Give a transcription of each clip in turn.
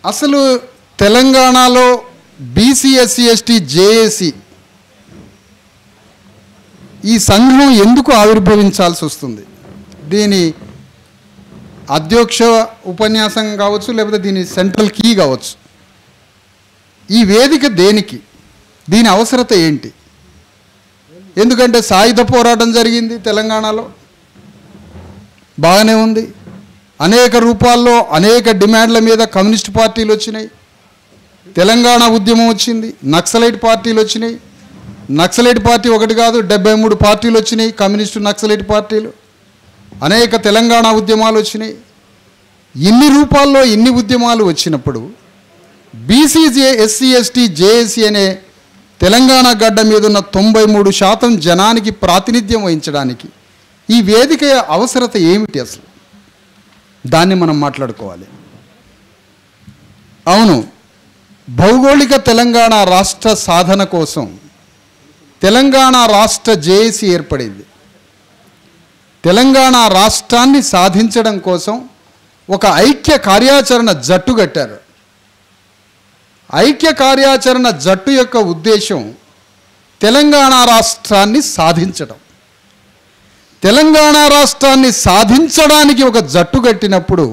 అసలు తెలంగాణలో BC SC ST JAC ఈ సంఘం ఎందుకు ఆవిర్భవించాల్సి వస్తుంది? దీని అధ్యక్ష ఉపన్యాసం కావచ్చు, లేకపోతే దీని సెంట్రల్ కీ కావచ్చు. ఈ వేదిక దేనికి? దీని అవసరత ఏంటి? ఎందుకంటే సాయుధ పోరాటం జరిగింది తెలంగాణలో, బాగానే ఉంది. అనేక రూపాల్లో అనేక డిమాండ్ల మీద కమ్యూనిస్ట్ పార్టీలు వచ్చినాయి. తెలంగాణ ఉద్యమం వచ్చింది, నక్సలైట్ పార్టీలు వచ్చినాయి. నక్సలైట్ పార్టీ ఒకటి కాదు, 73 పార్టీలు వచ్చినాయి, కమ్యూనిస్టు నక్సలైట్ పార్టీలు. అనేక తెలంగాణ ఉద్యమాలు వచ్చినాయి. ఇన్ని రూపాల్లో ఇన్ని ఉద్యమాలు వచ్చినప్పుడు బీసీజే ఎస్సీ ఎస్టీ జేఏసీ అనే తెలంగాణ గడ్డ మీద ఉన్న 93% జనానికి ప్రాతినిధ్యం వహించడానికి ఈ వేదిక అవసరత ఏమిటి? అసలు దాన్ని మనం మాట్లాడుకోవాలి. అవును, భౌగోళిక తెలంగాణ రాష్ట్ర సాధన కోసం తెలంగాణ రాష్ట్ర జేఏసీ ఏర్పడింది. తెలంగాణ రాష్ట్రాన్ని సాధించడం కోసం ఒక ఐక్య కార్యాచరణ జట్టు కట్టారు. ఐక్య కార్యాచరణ జట్టు యొక్క ఉద్దేశం తెలంగాణ రాష్ట్రాన్ని సాధించడం. తెలంగాణ రాష్ట్రాన్ని సాధించడానికి ఒక జట్టు కట్టినప్పుడు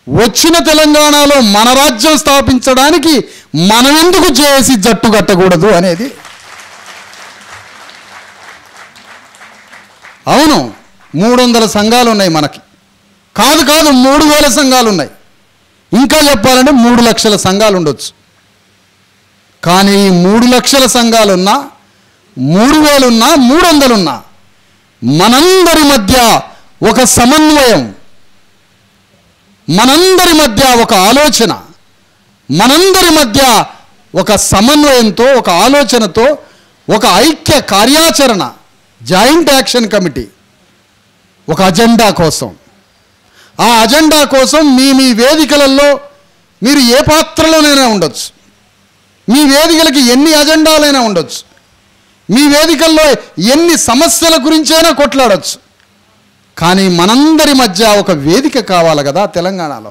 వచ్చిన తెలంగాణలో మన రాజ్యం స్థాపించడానికి మనం ఎందుకు జేఏసీ జట్టు కట్టకూడదు అనేది. అవును, 300 సంఘాలు ఉన్నాయి మనకి. కాదు 3,000 సంఘాలు ఉన్నాయి. ఇంకా చెప్పాలంటే 3 లక్షల సంఘాలు ఉండొచ్చు. కానీ 3 లక్షల సంఘాలున్నా, 3,000 ఉన్నా, 300 ఉన్నా, మనందరి మధ్య ఒక సమన్వయం, మనందరి మధ్య ఒక ఆలోచన, మనందరి మధ్య ఒక సమన్వయంతో, ఒక ఆలోచనతో, ఒక ఐక్య కార్యాచరణ, జాయింట్ యాక్షన్ కమిటీ, ఒక అజెండా కోసం. ఆ అజెండా కోసం మీ వేదికలలో మీరు ఏ పాత్రలోనైనా ఉండొచ్చు, మీ వేదికలకి ఎన్ని అజెండాలైనా ఉండొచ్చు, మీ వేదికల్లో ఎన్ని సమస్యల గురించైనా కొట్లాడొచ్చు. కానీ మనందరి మధ్య ఒక వేదిక కావాలి కదా తెలంగాణలో.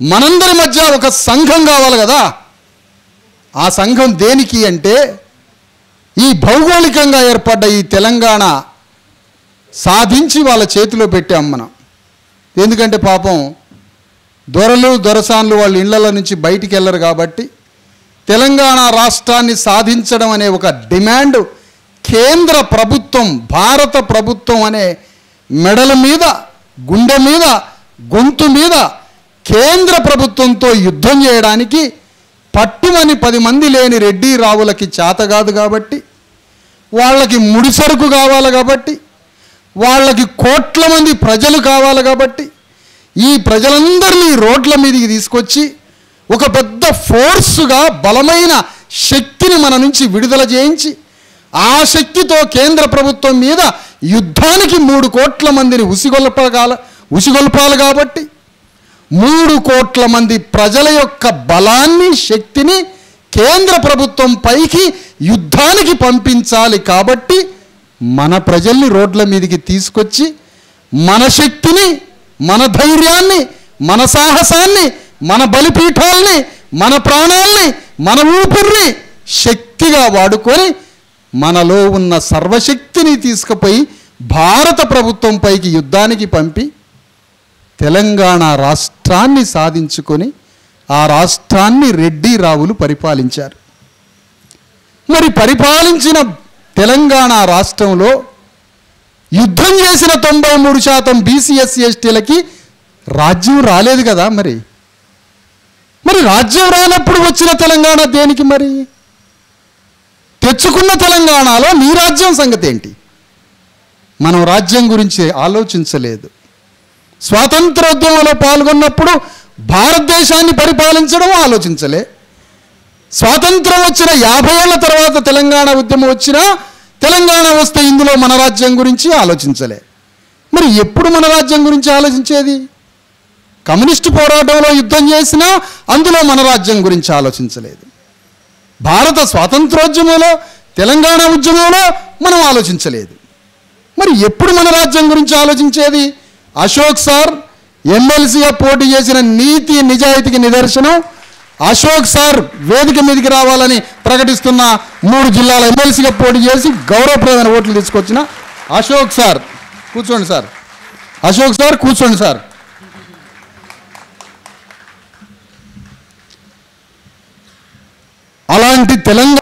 మనందరి మధ్య ఒక సంఘం కావాలి కదా. ఆ సంఘం దేనికి అంటే ఈ భౌగోళికంగా ఏర్పడ్డ ఈ తెలంగాణ సాధించి వాళ్ళ చేతిలో పెట్టాం మనం. ఎందుకంటే పాపం దొరలు దొరసాన్లు వాళ్ళ ఇళ్లలో నుంచి బయటికి వెళ్ళరు కాబట్టి తెలంగాణ రాష్ట్రాన్ని సాధించడం అనే ఒక డిమాండ్ కేంద్ర ప్రభుత్వం, భారత ప్రభుత్వం అనే మెడల మీద, గుండె మీద, గొంతు మీద కేంద్ర ప్రభుత్వంతో యుద్ధం చేయడానికి పట్టుమని 10 మంది లేని రెడ్డి రావులకి చేత కాదు కాబట్టి, వాళ్ళకి ముడిసరుకు కావాలి కాబట్టి, వాళ్ళకి కోట్ల మంది ప్రజలు కావాలి కాబట్టి, ఈ ప్రజలందరినీ రోడ్ల మీదకి తీసుకొచ్చి ఒక పెద్ద ఫోర్సుగా బలమైన శక్తిని మన నుంచి విడుదల చేయించి ఆ శక్తితో కేంద్ర ప్రభుత్వం మీద యుద్ధానికి 3 కోట్ల మందిని ఉసిగొల్పాలి కాబట్టి 3 కోట్ల మంది ప్రజల యొక్క బలాన్ని, శక్తిని కేంద్ర ప్రభుత్వం పైకి యుద్ధానికి పంపించాలి కాబట్టి మన ప్రజల్ని రోడ్ల మీదకి తీసుకొచ్చి మన శక్తిని, మన ధైర్యాన్ని, మన సాహసాన్ని, మన బలిపీఠాలని, మన ప్రాణాలని, మన ఊపిరిని శక్తిగా వాడుకొని మనలో ఉన్న సర్వశక్తిని తీసుకుపోయి భారత ప్రభుత్వం పైకి యుద్ధానికి పంపి తెలంగాణ రాష్ట్రాన్ని సాధించుకొని ఆ రాష్ట్రాన్ని రెడ్డి రావులు పరిపాలించారు. మరి పరిపాలించిన తెలంగాణ రాష్ట్రంలో యుద్ధం చేసిన 93% బీసీ ఎస్సీ ఎస్టీలకి రాజ్యం రాలేదు కదా. మరి రాజ్యం రానప్పుడు వచ్చిన తెలంగాణ దేనికి? మరి తెచ్చుకున్న తెలంగాణలో నీ రాజ్యం సంగతి ఏంటి? మనం రాజ్యం గురించి ఆలోచించలేదు. స్వాతంత్రోద్యమంలో పాల్గొన్నప్పుడు భారతదేశాన్ని పరిపాలించడం ఆలోచించలే. స్వాతంత్రం వచ్చిన 50 ఏళ్ల తర్వాత తెలంగాణ ఉద్యమం వచ్చినా తెలంగాణ వస్తే ఇందులో మన రాజ్యం గురించి ఆలోచించలే. మరి ఎప్పుడు మన రాజ్యం గురించి ఆలోచించేది? కమ్యూనిస్టు పోరాటంలో యుద్ధం చేసినా అందులో మన రాజ్యం గురించి ఆలోచించలేదు. భారత స్వాతంత్రోద్యమంలో, తెలంగాణ ఉద్యమంలో మనం ఆలోచించలేదు. మరి ఎప్పుడు మన రాజ్యం గురించి ఆలోచించేది? అశోక్ సార్ ఎమ్మెల్సీగా పోటీ చేసిన నీతి నిజాయితీకి నిదర్శనం అశోక్ సార్ వేదిక మీదకి రావాలని ప్రకటిస్తున్న 3 జిల్లాల ఎమ్మెల్సీగా పోటీ చేసి గౌరవప్రదమైన ఓట్లు తీసుకొచ్చిన అశోక్ సార్. కూర్చోండి సార్. అశోక్ సార్ కూర్చోండి సార్. అలాంటి తెలంగాణ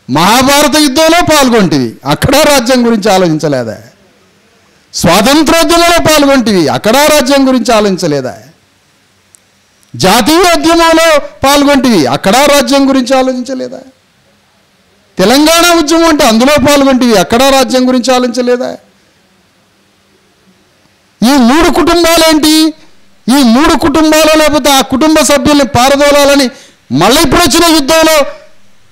మహాభారత యుద్ధంలో పాల్గొంటివి, అక్కడ రాజ్యం గురించి ఆలోచించలేదా? స్వాతంత్రోద్యమంలో పాల్గొంటివి, అక్కడ రాజ్యం గురించి ఆలోచించలేదా? జాతీయోద్యమంలో పాల్గొంటివి, అక్కడ రాజ్యం గురించి ఆలోచించలేదా? తెలంగాణ ఉద్యమం అంటే అందులో పాల్గొంటివి, అక్కడ రాజ్యం గురించి ఆలోచించలేదా? ఈ 3 కుటుంబాలేంటి? ఈ 3 కుటుంబాలు లేకపోతే ఆ కుటుంబ సభ్యుల్ని పారదోలాలని మళ్ళీ ఇప్పుడు వచ్చిన యుద్ధంలో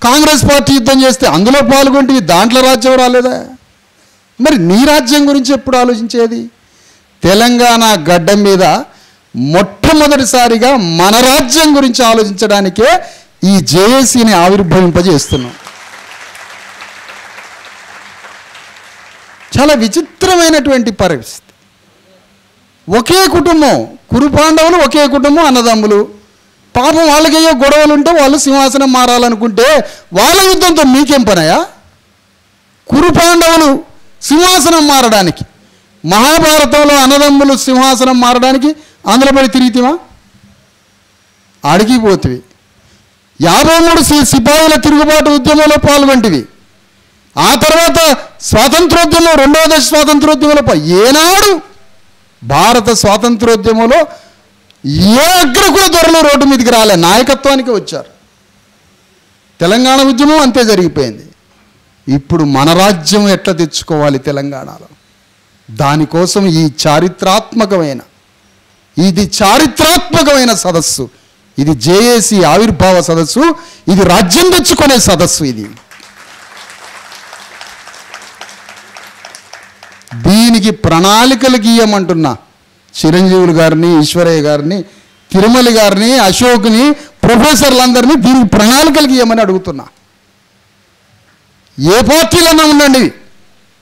కాంగ్రెస్ పార్టీ యుద్ధం చేస్తే అందులో పాల్గొంటివి, దాంట్లో రాజ్యం రాలేదా? మరి నీ రాజ్యం గురించి ఎప్పుడు ఆలోచించేది? తెలంగాణ గడ్డ మీద మొట్టమొదటిసారిగా మన రాజ్యం గురించి ఆలోచించడానికే ఈ జేఏసీని ఆవిర్భవింపజేస్తున్నాం. చాలా విచిత్రమైనటువంటి పరిస్థితి. ఒకే కుటుంబం, కురుపాండవులు ఒకే కుటుంబం, అన్నదమ్ములు. పాపం వాళ్ళకయ్యో గొడవలు ఉంటే వాళ్ళు సింహాసనం మారాలనుకుంటే వాళ్ళ యుద్ధంతో మీకేం పనయా? కురుపాండవులు సింహాసనం మారడానికి, మహాభారతంలో అన్నదమ్ములు సింహాసనం మారడానికి అందులో పడి తిరిగితివా? అడిగిపోతివి. 53 సిపాయిల తిరుగుబాటు ఉద్యమంలో పాల్గొంటివి. ఆ తర్వాత స్వాతంత్రోద్యమం, 2వ దశ స్వాతంత్రోద్యమంలో ఏనాడు భారత స్వాతంత్రోద్యమంలో ఏ అగ్రకుల దొరలు రోడ్డు మీదకి రాలే, నాయకత్వానికి వచ్చారు. తెలంగాణ ఉద్యమం అంతే జరిగిపోయింది. ఇప్పుడు మన రాజ్యం ఎట్లా తెచ్చుకోవాలి తెలంగాణలో? దానికోసం ఈ చారిత్రాత్మకమైన సదస్సు, ఇది జేఏసీ ఆవిర్భావ సదస్సు, ఇది రాజ్యం తెచ్చుకునే సదస్సు. ఇది దీనికి ప్రణాళికలు గీయమంటున్నా చిరంజీవులు గారిని, ఈశ్వరయ్య గారిని, తిరుమల గారిని, అశోక్ని, ప్రొఫెసర్లందరినీ దీనికి ప్రణాళికలు గీయమని అడుగుతున్నా. ఏ పార్టీలన్నా ఉండండి,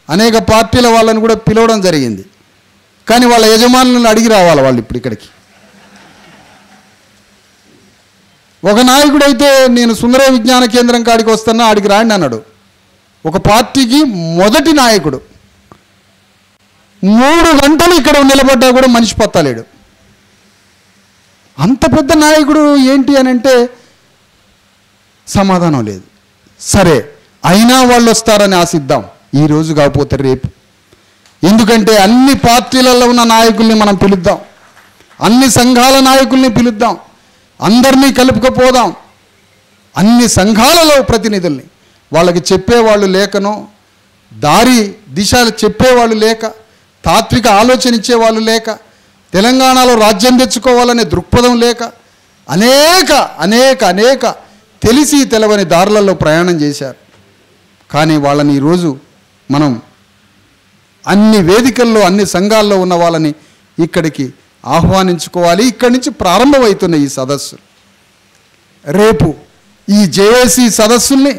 అనేక పార్టీల వాళ్ళని కూడా పిలవడం జరిగింది. కానీ వాళ్ళ యజమానులను అడిగి రావాలి వాళ్ళు ఇప్పుడు ఇక్కడికి. ఒక నాయకుడైతే నేను సుందర విజ్ఞాన కేంద్రం కాడికి వస్తున్నా, ఆడికి రాండి అన్నాడు. ఒక పార్టీకి మొదటి నాయకుడు 3 గంటలు ఇక్కడ నిలబడ్డా కూడా మనిషి పత్తలేడు. అంత పెద్ద నాయకుడు ఏంటి అని అంటే సమాధానం లేదు. సరే, అయినా వాళ్ళు వస్తారని ఆశిద్దాం, ఈరోజు కాకపోతే రేపు. ఎందుకంటే అన్ని పార్టీలలో ఉన్న నాయకుల్ని మనం పిలుద్దాం, అన్ని సంఘాల నాయకుల్ని పిలుద్దాం, అందరినీ కలుపుకపోదాం. అన్ని సంఘాలలో ప్రతినిధుల్ని, వాళ్ళకి చెప్పేవాళ్ళు లేకనో, దారి దిశలు చెప్పేవాళ్ళు లేక, తాత్విక ఆలోచన ఇచ్చేవాళ్ళు లేక, తెలంగాణలో రాజ్యం తెచ్చుకోవాలనే దృక్పథం లేక అనేక అనేక అనేక తెలిసి తెలవని దారులలో ప్రయాణం చేశారు. కానీ వాళ్ళని ఈరోజు మనం అన్ని వేదికల్లో, అన్ని సంఘాల్లో ఉన్న వాళ్ళని ఇక్కడికి ఆహ్వానించుకోవాలి. ఇక్కడి నుంచి ప్రారంభమవుతున్న ఈ సదస్సు రేపు ఈ జేఏసీ సదస్సుల్ని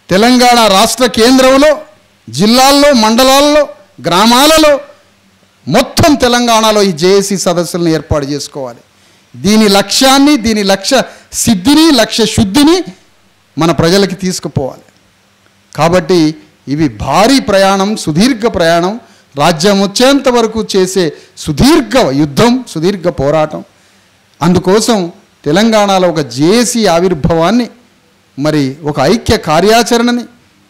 తెలంగాణ రాష్ట్ర కేంద్రంలో, జిల్లాల్లో, మండలాల్లో, గ్రామాలలో, మొత్తం తెలంగాణలో ఈ జేఏసీ సదస్సులను ఏర్పాటు చేసుకోవాలి. దీని లక్ష్యాన్ని, దీని లక్ష్య సిద్ధిని, లక్ష్య శుద్ధిని మన ప్రజలకి తీసుకుపోవాలి. కాబట్టి ఇవి భారీ ప్రయాణం, సుదీర్ఘ ప్రయాణం, రాజ్యం వచ్చేంత వరకు చేసే సుదీర్ఘ యుద్ధం, సుదీర్ఘ పోరాటం. అందుకోసం తెలంగాణలో ఒక జేఏసీ ఆవిర్భావాన్ని, మరి ఒక ఐక్య కార్యాచరణని,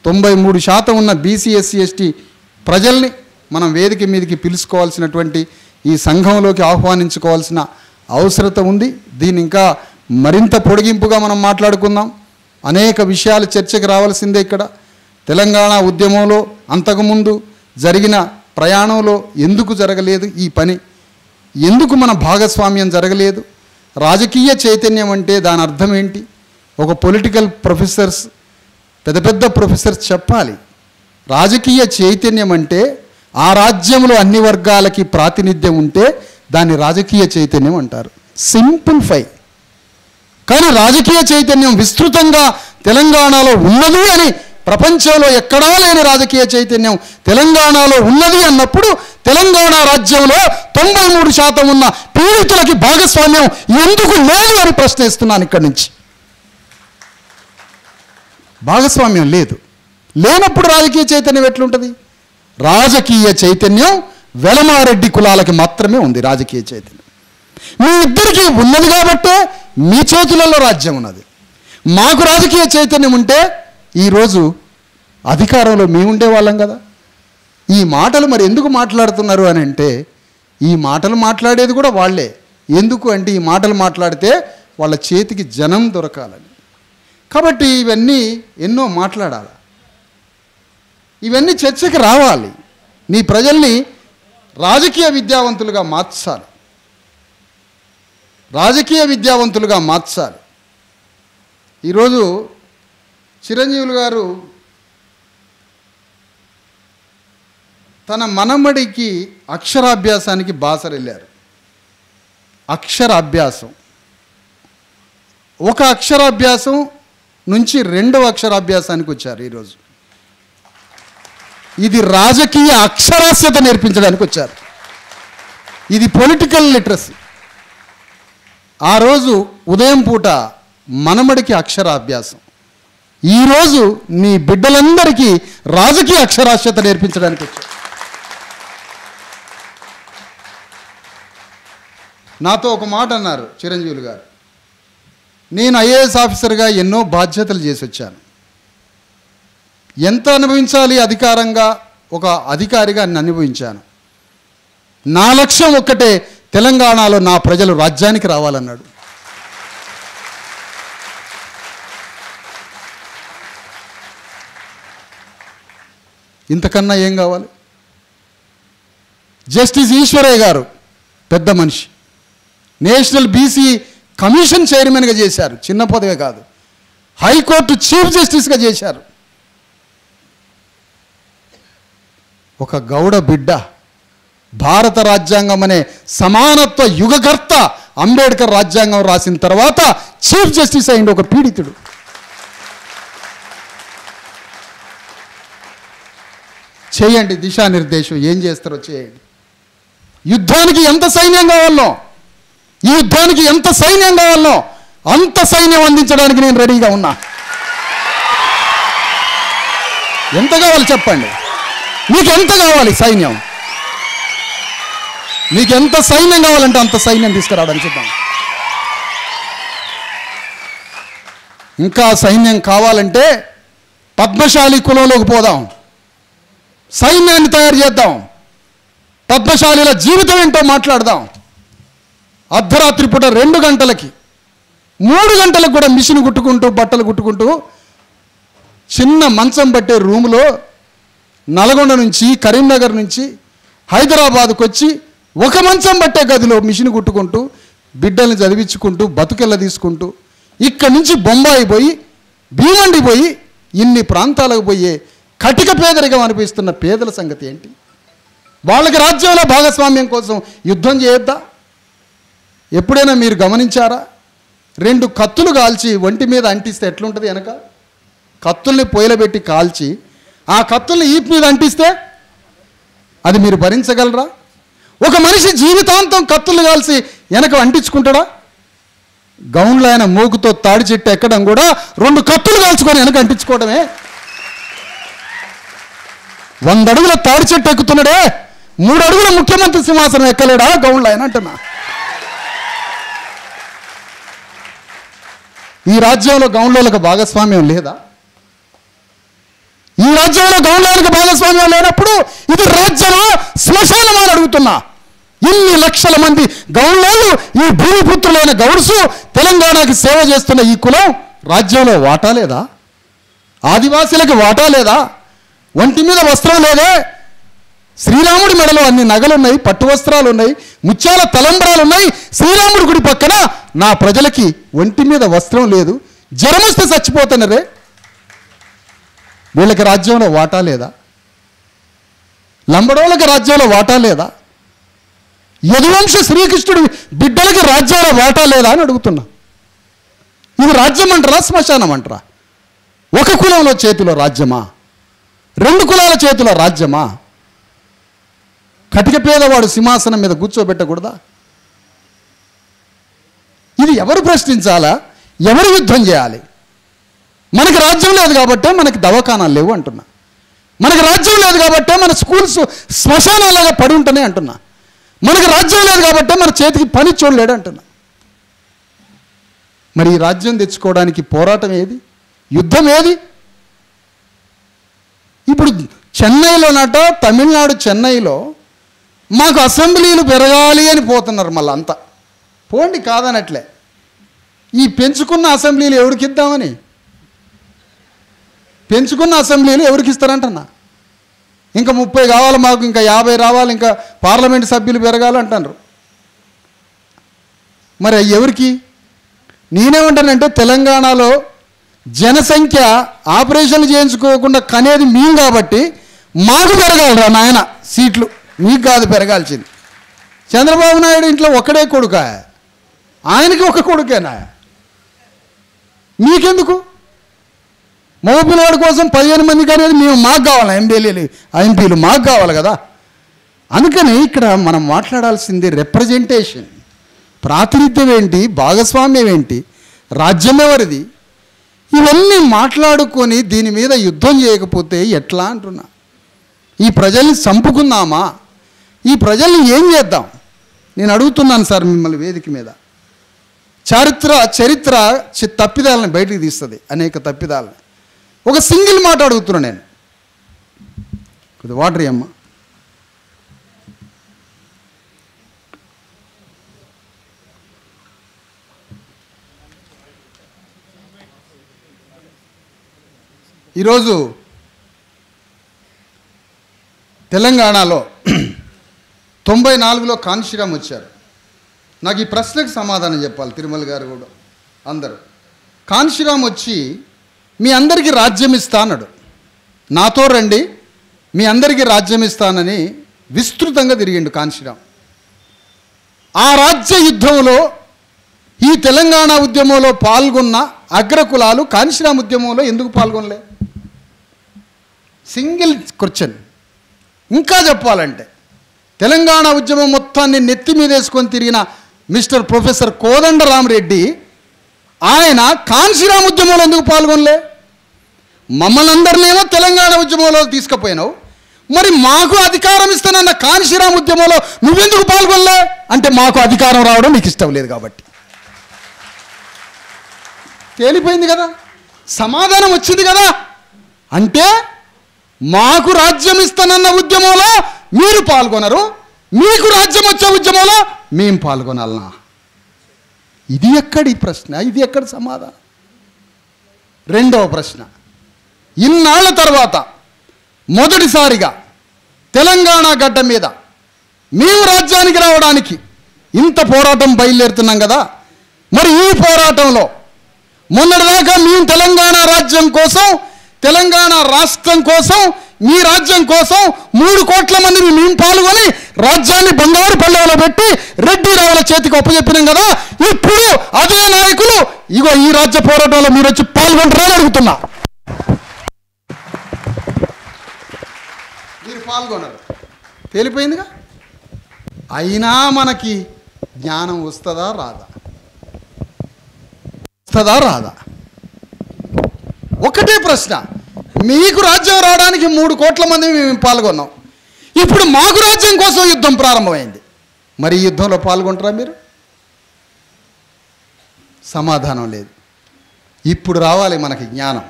93% ఉన్న బీసీ, ఎస్సీ, ఎస్టీ ప్రజల్ని మనం వేదిక మీదకి పిలుచుకోవాల్సినటువంటి, ఈ సంఘంలోకి ఆహ్వానించుకోవాల్సిన అవసరత ఉంది. దీన్ని ఇంకా మరింత పొడిగింపుగా మనం మాట్లాడుకుందాం. అనేక విషయాలు చర్చకు రావాల్సిందే. ఇక్కడ తెలంగాణ ఉద్యమంలో అంతకుముందు జరిగిన ప్రయాణంలో ఎందుకు జరగలేదు ఈ పని, ఎందుకు మన భాగస్వామ్యం జరగలేదు, రాజకీయ చైతన్యం అంటే దాని అర్థం ఏంటి? ఒక పొలిటికల్ ప్రొఫెసర్స్, పెద్ద పెద్ద ప్రొఫెసర్స్ చెప్పాలి. రాజకీయ చైతన్యం అంటే ఆ రాజ్యంలో అన్ని వర్గాలకి ప్రాతినిధ్యం ఉంటే దాన్ని రాజకీయ చైతన్యం అంటారు. సింప్లిఫై. కానీ రాజకీయ చైతన్యం విస్తృతంగా తెలంగాణలో ఉన్నది అని, ప్రపంచంలో ఎక్కడా లేని రాజకీయ చైతన్యం తెలంగాణలో ఉన్నది అన్నప్పుడు తెలంగాణ రాజ్యంలో 93% ఉన్న పీడితులకి భాగస్వామ్యం ఎందుకు లేదు అని ప్రశ్నిస్తున్నాను. ఇక్కడి నుంచి భాగస్వామ్యం లేదు. లేనప్పుడు రాజకీయ చైతన్యం ఎట్లుంటుంది? రాజకీయ చైతన్యం వెలమారెడ్డి కులాలకి మాత్రమే ఉంది. రాజకీయ చైతన్యం మీ ఇద్దరికీ ఉన్నది కాబట్టే మీ చేతులలో రాజ్యం ఉన్నది. మాకు రాజకీయ చైతన్యం ఉంటే ఈరోజు అధికారంలో మేము ఉండేవాళ్ళం కదా. ఈ మాటలు మరి ఎందుకు మాట్లాడుతున్నారు అని అంటే, ఈ మాటలు మాట్లాడేది కూడా వాళ్ళే. ఎందుకు అంటే ఈ మాటలు మాట్లాడితే వాళ్ళ చేతికి జనం దొరకాలని. కాబట్టి ఇవన్నీ ఎన్నో మాట్లాడాలి, ఇవన్నీ చర్చకి రావాలి. నీ ప్రజల్ని రాజకీయ విద్యావంతులుగా మార్చాలి, రాజకీయ విద్యావంతులుగా మార్చాలి. ఈరోజు చిరంజీవులు గారు తన మనమడికి అక్షరాభ్యాసానికి బాసర వెళ్ళారు. అక్షరాభ్యాసం, ఒక అక్షరాభ్యాసం నుంచి రెండవ అక్షరాభ్యాసానికి వచ్చారు ఈరోజు. ఇది రాజకీయ అక్షరాస్యత నేర్పించడానికి వచ్చారు. ఇది పొలిటికల్ లిటరసీ. ఆ రోజు ఉదయం పూట మనమడికి అక్షరాభ్యాసం, ఈరోజు నీ బిడ్డలందరికీ రాజకీయ అక్షరాస్యత నేర్పించడానికి వచ్చారు. నాతో ఒక మాట అన్నారు చిరంజీవులు గారు, నేను ఐఏఎస్ ఆఫీసర్గా ఎన్నో బాధ్యతలు చేసి వచ్చాను. ఎంత అనుభవించాలి అధికారంగా, ఒక అధికారిగా నేను అనుభవించాను. నా లక్ష్యం ఒక్కటే, తెలంగాణలో నా ప్రజలు రాజ్యానికి రావాలన్నాడు. ఇంతకన్నా ఏం కావాలి? జస్టిస్ ఈశ్వరయ్య గారు పెద్ద మనిషి, నేషనల్ బీసీ కమిషన్ చైర్మన్గా చేశారు. చిన్న పదవే కాదు, హైకోర్టు చీఫ్ జస్టిస్గా చేశారు. ఒక గౌడ బిడ్డ భారత రాజ్యాంగం అనే సమానత్వ యుగకర్త అంబేద్కర్ రాజ్యాంగం రాసిన తర్వాత చీఫ్ జస్టిస్ అయింది ఒక పీడితుడు. చేయండి దిశానిర్దేశం, ఏం చేస్తారో చేయండి. యుద్ధానికి ఎంత సైన్యం కావాలనో, ఈ యుద్ధానికి ఎంత సైన్యం కావాలనో అంత సైన్యం అందించడానికి నేను రెడీగా ఉన్నా. ఎంత కావాలి చెప్పండి? మీకు ఎంత కావాలి సైన్యం? మీకు ఎంత సైన్యం కావాలంటే అంత సైన్యం తీసుకురావడానికి చూద్దాం. ఇంకా సైన్యం కావాలంటే పద్మశాలి కులంలోకి పోదాం, సైన్యాన్ని తయారు చేద్దాం, పద్మశాలిల జీవితం ఏంటో మాట్లాడదాం. అర్ధరాత్రి పూట 2 గంటలకి 3 గంటలకు కూడా మిషన్ కుట్టుకుంటూ బట్టలు కుట్టుకుంటూ చిన్న మంచం పట్టే రూములో నల్గొండ నుంచి కరీంనగర్ నుంచి హైదరాబాద్కు వచ్చి ఒక మంచం పట్టే గదిలో మిషన్ కుట్టుకుంటూ బిడ్డల్ని చదివించుకుంటూ బతుకెళ్ళ తీసుకుంటూ ఇక్కడి నుంచి బొంబాయి పోయి భీమండి పోయి ఇన్ని ప్రాంతాలకు పోయే కటిక పేదరికం అనిపిస్తున్న పేదల సంగతి ఏంటి? వాళ్ళకి రాజ్యంలో భాగస్వామ్యం కోసం యుద్ధం చేయొద్దా? ఎప్పుడైనా మీరు గమనించారా? 2 కత్తులు కాల్చి ఒంటి మీద అంటిస్తే ఎట్లుంటుంది? వెనక కత్తుల్ని పొయ్యిలబెట్టి కాల్చి ఆ కత్తుల్ని ఈపు మీద అంటిస్తే అది మీరు భరించగలరా? ఒక మనిషి జీవితాంతం కత్తులు కాల్చి వెనక అంటించుకుంటాడా? గౌన్లో ఆయన మూగుతో తాడి చెట్టు ఎక్కడం కూడా 2 కత్తులు కాల్చుకొని వెనక అంటించుకోవడమే. 100 అడుగుల తాడి చెట్టు ఎక్కుతున్నాడే, 3 అడుగుల ముఖ్యమంత్రి సింహాసనం ఎక్కలేడా గౌన్లో ఆయన అంటున్నా. ఈ రాజ్యంలో గౌన్లోలకు భాగస్వామ్యం లేదా? ఈ రాజ్యంలో గౌన్లోలకు భాగస్వామ్యం లేనప్పుడు ఇది రాజ్యమా శ్మశానమా అని అడుగుతున్నా. ఇన్ని లక్షల మంది గౌన్లోలు, ఈ భూమిపుత్రులైన గౌడ్సు తెలంగాణకి సేవ చేస్తున్న ఈ కులం రాజ్యంలో వాటా లేదా? ఆదివాసీలకు వాటా లేదా? ఒంటి మీద వస్త్రం లేదే? శ్రీరాముడి మెడలో అన్ని నగలున్నాయి, పట్టు వస్త్రాలు ఉన్నాయి, ముత్యాల తలంబ్రాలు ఉన్నాయి. శ్రీరాముడి గుడి పక్కన నా ప్రజలకి ఒంటి మీద వస్త్రం లేదు, జ్వరం వస్తే చచ్చిపోతున్నరే. వీళ్ళకి రాజ్యంలో వాటా లేదా? లంబడోళ్ళకి రాజ్యంలో వాటా లేదా? యదువంశ శ్రీకృష్ణుడి బిడ్డలకి రాజ్యంలో వాటా లేదా అని అడుగుతున్నా. ఇది రాజ్యం అంటారా శ్మశానం అంటారా? ఒక కులంలో చేతిలో రాజ్యమా? 2 కులాల చేతిలో రాజ్యమా? కటిక పేదవాడు సింహాసనం మీద కూర్చోబెట్టకూడదా? ఇది ఎవరు ప్రశ్నించాలా? ఎవరు యుద్ధం చేయాలి? మనకి రాజ్యం లేదు కాబట్టే మనకి దవాఖానాలు లేవు అంటున్నా. మనకి రాజ్యం లేదు కాబట్టే మన స్కూల్స్ శ్మశానాలుగా పడి ఉంటనే అంటున్నా. మనకి రాజ్యం లేదు కాబట్టే మన చేతికి పని చూడలేడు అంటున్నా. మరి ఈ రాజ్యం తెచ్చుకోవడానికి పోరాటం ఏది? యుద్ధం ఏది? ఇప్పుడు చెన్నైలోనట, తమిళనాడు చెన్నైలో మాకు అసెంబ్లీలు పెరగాలి అని పోతున్నారు. మళ్ళీ అంతా పోండి కాదనట్లే. ఈ పెంచుకున్న అసెంబ్లీలు ఎవరికి ఇద్దామని, పెంచుకున్న అసెంబ్లీలు ఎవరికి ఇస్తారంటన్నా. ఇంకా 30 కావాలి మాకు, ఇంకా 50 రావాలి, ఇంకా పార్లమెంట్ సభ్యులు పెరగాలి అంటున్నారు. మరి ఎవరికి? నేనేమంటానంటే తెలంగాణలో జనసంఖ్య ఆపరేషన్లు చేయించుకోకుండా కనేది మేము కాబట్టి మాకు పెరగాలరా నాయన సీట్లు, మీకు కాదు పెరగాల్సింది. చంద్రబాబు నాయుడు ఇంట్లో ఒక్కడే కొడుక, ఆయనకి ఒక కొడుకేనా? మీకెందుకు? మగ పిల్లవాడి కోసం 15 మంది అనేది మేము మాకు కావాలి, ఎంపీలు మాకు కావాలి కదా. అందుకని ఇక్కడ మనం మాట్లాడాల్సింది రిప్రజెంటేషన్, ప్రాతినిధ్యం ఏంటి, భాగస్వామ్యం ఏంటి, రాజ్యం ఎవరిది, ఇవన్నీ మాట్లాడుకొని దీని మీద యుద్ధం చేయకపోతే ఎట్లా అంటున్నా. ఈ ప్రజల్ని చంపుకుందామా? ఈ ప్రజల్ని ఏం చేద్దాం? నేను అడుగుతున్నాను సార్ మిమ్మల్ని వేదిక మీద. చరిత్ర తప్పిదాలను బయటికి తీస్తుంది, అనేక తప్పిదాలను. ఒక సింగిల్ మాట అడుగుతున్నా నేను, కొద్ది వాటర్ అమ్మ. ఈరోజు తెలంగాణలో 94లో కాన్షీరామ్ వచ్చారు. నాకు ఈ ప్రశ్నకు సమాధానం చెప్పాలి తిరుమల గారు కూడా అందరూ. కాన్షీరామ్ వచ్చి మీ అందరికీ రాజ్యం ఇస్తానడు, నాతో రండి మీ అందరికీ రాజ్యం ఇస్తానని విస్తృతంగా తిరిగిండు కాన్షీరామ్. ఆ రాజ్య యుద్ధంలో ఈ తెలంగాణ ఉద్యమంలో పాల్గొన్న అగ్రకులాలు కాన్షీరామ్ ఉద్యమంలో ఎందుకు పాల్గొనలే? Single question. ఇంకా చెప్పాలంటే తెలంగాణ ఉద్యమం మొత్తాన్ని నెత్తి మీద వేసుకొని తిరిగిన మిస్టర్ ప్రొఫెసర్ కోదండరామరెడ్డి ఆయన కాన్షీరామ్ ఉద్యమంలో ఎందుకు పాల్గొనలే? మమ్మల్ని అందరినేమో తెలంగాణ ఉద్యమంలో తీసుకుపోయినావు, మరి మాకు అధికారం ఇస్తానన్న కాన్షీరామ్ ఉద్యమంలో నువ్వెందుకు పాల్గొనలే? అంటే మాకు అధికారం రావడం నీకు ఇష్టం లేదు కాబట్టి. తేలిపోయింది కదా, సమాధానం వచ్చింది కదా. అంటే మాకు రాజ్యం ఇస్తానన్న ఉద్యమంలో మీరు పాల్గొనరు, మీకు రాజ్యం వచ్చే ఉద్యమంలో మేము పాల్గొనాలనా? ఇది ఎక్కడి ప్రశ్న, ఇది ఎక్కడి సమాధానం? రెండవ ప్రశ్న, ఇన్నాళ్ల తర్వాత మొదటిసారిగా తెలంగాణ గడ్డ మీద మేము రాజ్యానికి రావడానికి ఇంత పోరాటం బయలుదేరుతున్నాం కదా. మరి ఈ పోరాటంలో మొన్నటిదాకా మేము తెలంగాణ రాజ్యం కోసం, తెలంగాణ రాష్ట్రం కోసం, మీ రాజ్యం కోసం 3 కోట్ల మందిని మేము పాల్గొని రాజ్యాన్ని బంగారు పల్లెలో పెట్టి రెడ్డి రావుల చేతికి ఒప్పచెప్పినాం కదా. ఇప్పుడు అదే నాయకులు ఇగో ఈ రాజ్య పోరాటంలో మీరు వచ్చి పాల్గొంటారని అడుగుతున్నా. మీరు పాల్గొనరు, తేలిపోయిందిగా. అయినా మనకి జ్ఞానం వస్తుందా రాదా? వస్తుందా రాదా? ఒకటే ప్రశ్న, మీకు రాజ్యం రావడానికి 3 కోట్ల మంది మేము పాల్గొన్నాం, ఇప్పుడు మాకు రాజ్యం కోసం యుద్ధం ప్రారంభమైంది, మరి ఈ యుద్ధంలో పాల్గొంటారా మీరు? సమాధానం లేదు. ఇప్పుడు రావాలి మనకి జ్ఞానం.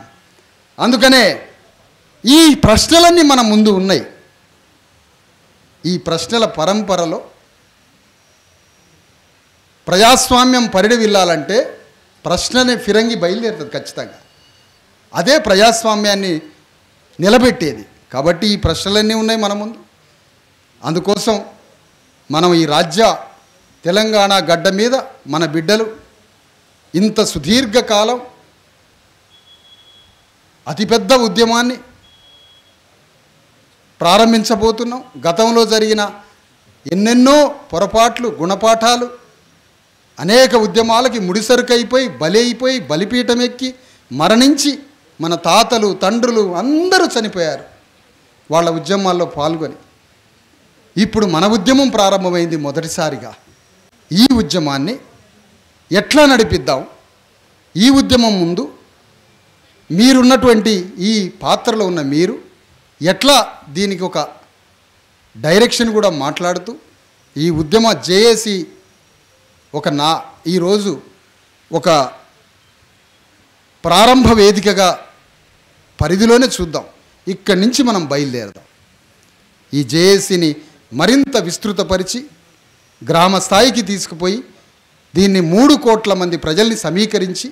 అందుకనే ఈ ప్రశ్నలన్నీ మన ముందు ఉన్నాయి. ఈ ప్రశ్నల పరంపరలో ప్రజాస్వామ్యం పరిడవిల్లాలంటే ప్రశ్ననే ఫిరంగి బయలుదేరుతుంది ఖచ్చితంగా. అదే ప్రజాస్వామ్యాన్ని నిలబెట్టేది. కాబట్టి ఈ ప్రశ్నలన్నీ ఉన్నాయి మన ముందు. అందుకోసం మనం ఈ రాజ్య తెలంగాణ గడ్డ మీద మన బిడ్డలు ఇంత సుదీర్ఘకాలం అతిపెద్ద ఉద్యమాన్ని ప్రారంభించబోతున్నాం. గతంలో జరిగిన ఎన్నెన్నో పొరపాట్లు, గుణపాఠాలు, అనేక ఉద్యమాలకి ముడిసరుకైపోయి బలైపోయి బలిపీఠం ఎక్కి మరణించి మన తాతలు తండ్రులు అందరూ చనిపోయారు వాళ్ళ ఉద్యమాల్లో పాల్గొని. ఇప్పుడు మన ఉద్యమం ప్రారంభమైంది మొదటిసారిగా. ఈ ఉద్యమాన్ని ఎట్లా నడిపిద్దాం? ఈ ఉద్యమం ముందు మీరున్నటువంటి ఈ పాత్రలో ఉన్న మీరు ఎట్లా దీనికి ఒక డైరెక్షన్ కూడా మాట్లాడుతూ ఈ ఉద్యమ జేఏసీ ఈరోజు ఒక ప్రారంభ వేదికగా పరిధిలోనే చూద్దాం. ఇక్కడి నుంచి మనం బయలుదేరదాం. ఈ జేఏసీని మరింత విస్తృతపరిచి గ్రామ స్థాయికి తీసుకుపోయి దీన్ని 3 కోట్ల మంది ప్రజల్ని సమీకరించి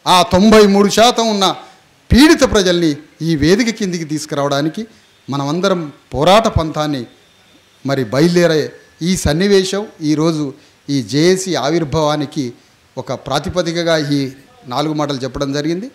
ఆ 93% ఉన్న పీడిత ప్రజల్ని ఈ వేదిక కిందికి తీసుకురావడానికి మనమందరం పోరాట పంథాన్ని మరి బయలుదేరే ఈ సన్నివేశం ఈరోజు ఈ జేఏసీ ఆవిర్భావానికి ఒక ప్రాతిపదికగా ఈ 4 మాటలు చెప్పడం జరిగింది.